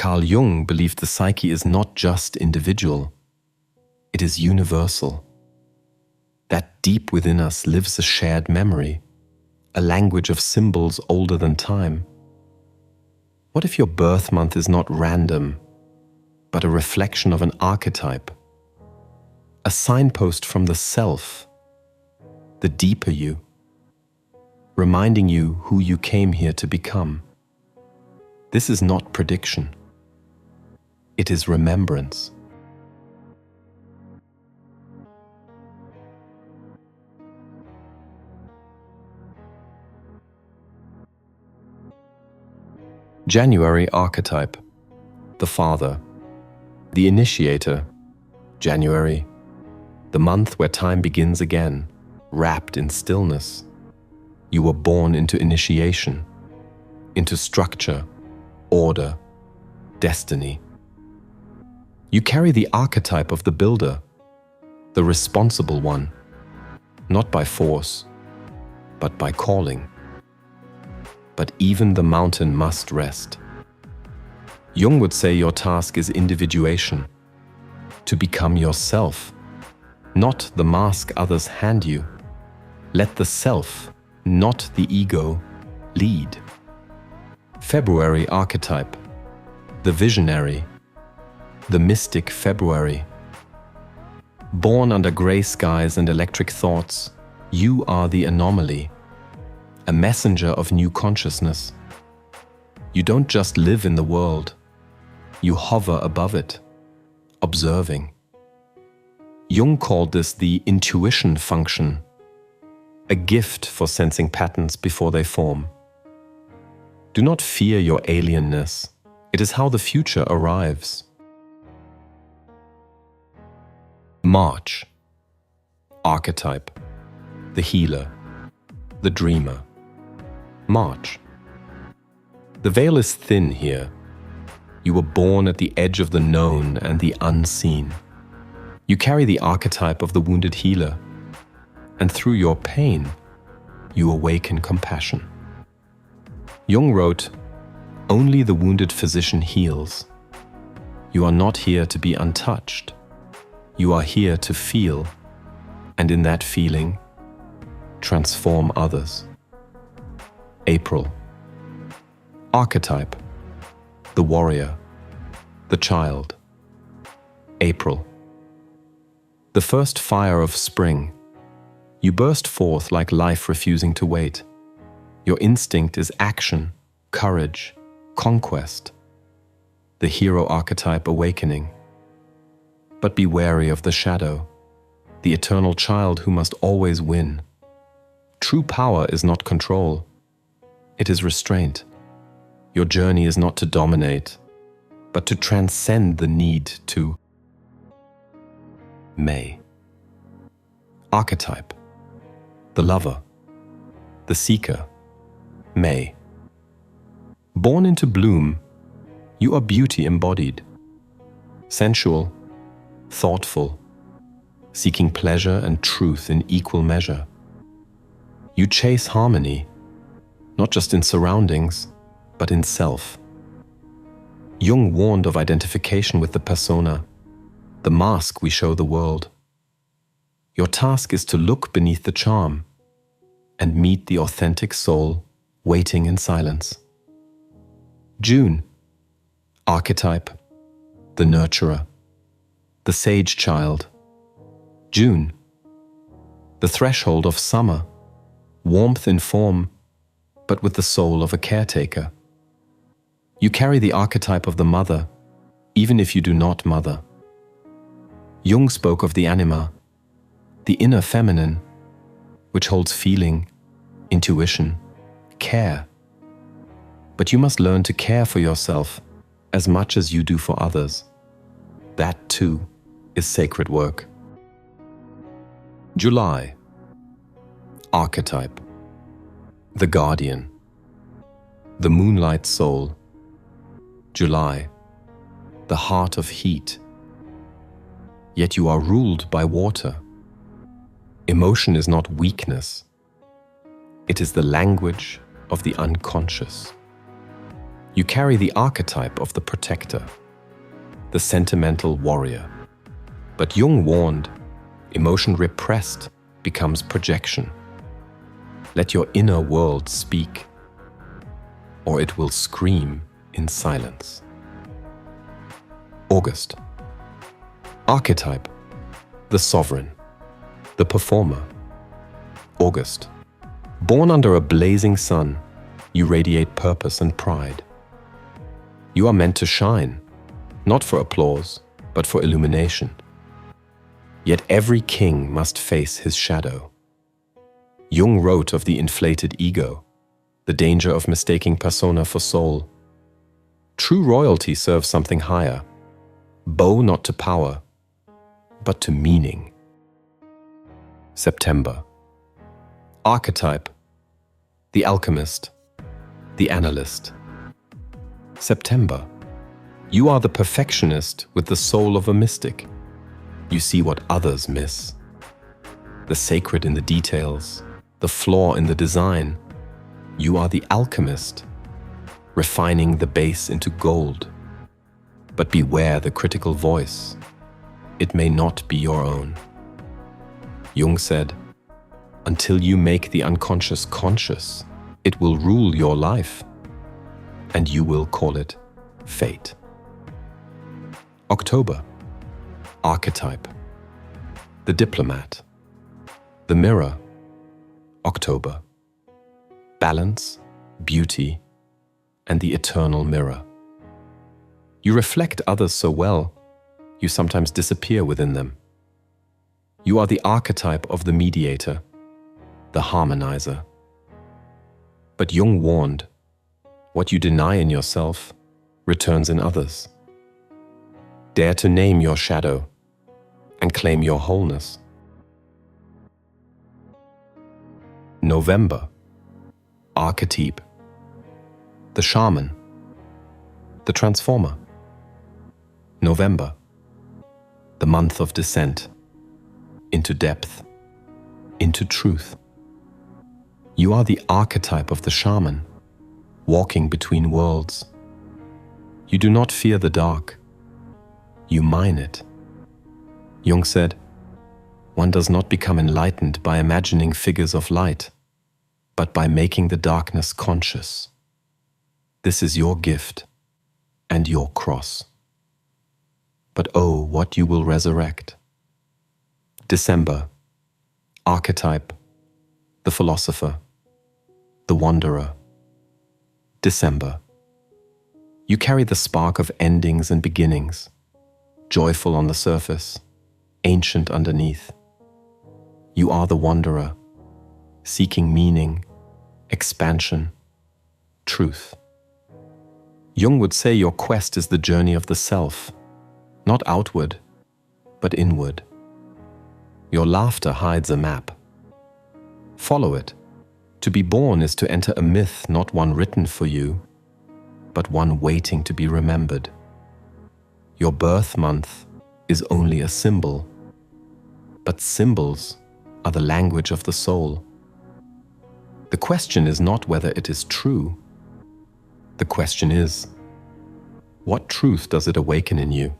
Carl Jung believed the psyche is not just individual, it is universal. That deep within us lives a shared memory, a language of symbols older than time. What if your birth month is not random, but a reflection of an archetype, a signpost from the self, the deeper you, reminding you who you came here to become? This is not prediction. It is remembrance. January archetype, the father, the initiator. January, the month where time begins again, wrapped in stillness. You were born into initiation, into structure, order, destiny. You carry the archetype of the builder, the responsible one, not by force, but by calling. But even the mountain must rest. Jung would say your task is individuation, to become yourself, not the mask others hand you. Let the self, not the ego, lead. February archetype, the visionary, the mystic February. Born under gray skies and electric thoughts, you are the anomaly, a messenger of new consciousness. You don't just live in the world, you hover above it, observing. Jung called this the intuition function, a gift for sensing patterns before they form. Do not fear your alienness. It is how the future arrives. March. Archetype. The healer. The dreamer. March. The veil is thin here. You were born at the edge of the known and the unseen. You carry the archetype of the wounded healer, and through your pain, you awaken compassion. Jung wrote, "Only the wounded physician heals. You are not here to be untouched. You are here to feel, and in that feeling, transform others." April. Archetype. The warrior. The child. April. The first fire of spring. You burst forth like life refusing to wait. Your instinct is action, courage, conquest. The hero archetype awakening. But be wary of the shadow, the eternal child who must always win. True power is not control. It is restraint. Your journey is not to dominate, but to transcend the need to. May. Archetype. The lover. The seeker. May. Born into bloom, you are beauty embodied. Sensual, thoughtful, seeking pleasure and truth in equal measure. You chase harmony, not just in surroundings, but in self. Jung warned of identification with the persona, the mask we show the world. Your task is to look beneath the charm and meet the authentic soul waiting in silence. June. Archetype. The nurturer. The sage child. June. The threshold of summer. Warmth in form, but with the soul of a caretaker. You carry the archetype of the mother, even if you do not mother. Jung spoke of the anima, the inner feminine, which holds feeling, intuition, care. But you must learn to care for yourself as much as you do for others. That too is sacred work. July. Archetype. The guardian. The moonlight soul. July. The heart of heat. Yet you are ruled by water. Emotion is not weakness. It is the language of the unconscious. You carry the archetype of the protector, the sentimental warrior. But Jung warned, emotion repressed becomes projection. Let your inner world speak, or it will scream in silence. August. Archetype, the sovereign, the performer. August. Born under a blazing sun, you radiate purpose and pride. You are meant to shine, not for applause, but for illumination. Yet every king must face his shadow. Jung wrote of the inflated ego, the danger of mistaking persona for soul. True royalty serves something higher, bow not to power, but to meaning. September. Archetype, the alchemist, the analyst. September. You are the perfectionist with the soul of a mystic. You see what others miss. The sacred in the details, the flaw in the design. You are the alchemist, refining the base into gold. But beware the critical voice. It may not be your own. Jung said, until you make the unconscious conscious, it will rule your life, and you will call it fate. October. Archetype, the diplomat, the mirror. October. Balance, beauty, and the eternal mirror. You reflect others so well, you sometimes disappear within them. You are the archetype of the mediator, the harmonizer. But Jung warned, what you deny in yourself returns in others. Dare to name your shadow and claim your wholeness. November. Archetype, the shaman, the transformer. November, the month of descent into depth, into truth. You are the archetype of the shaman, walking between worlds. You do not fear the dark, you mine it. Jung said, one does not become enlightened by imagining figures of light, but by making the darkness conscious. This is your gift and your cross. But oh, what you will resurrect. December. Archetype, the philosopher, the wanderer. December. You carry the spark of endings and beginnings, joyful on the surface, ancient underneath. You are the wanderer, seeking meaning, expansion, truth. Jung would say your quest is the journey of the self, not outward, but inward. Your laughter hides a map. Follow it. To be born is to enter a myth, not one written for you, but one waiting to be remembered. Your birth month is only a symbol, but symbols are the language of the soul. The question is not whether it is true. The question is, what truth does it awaken in you?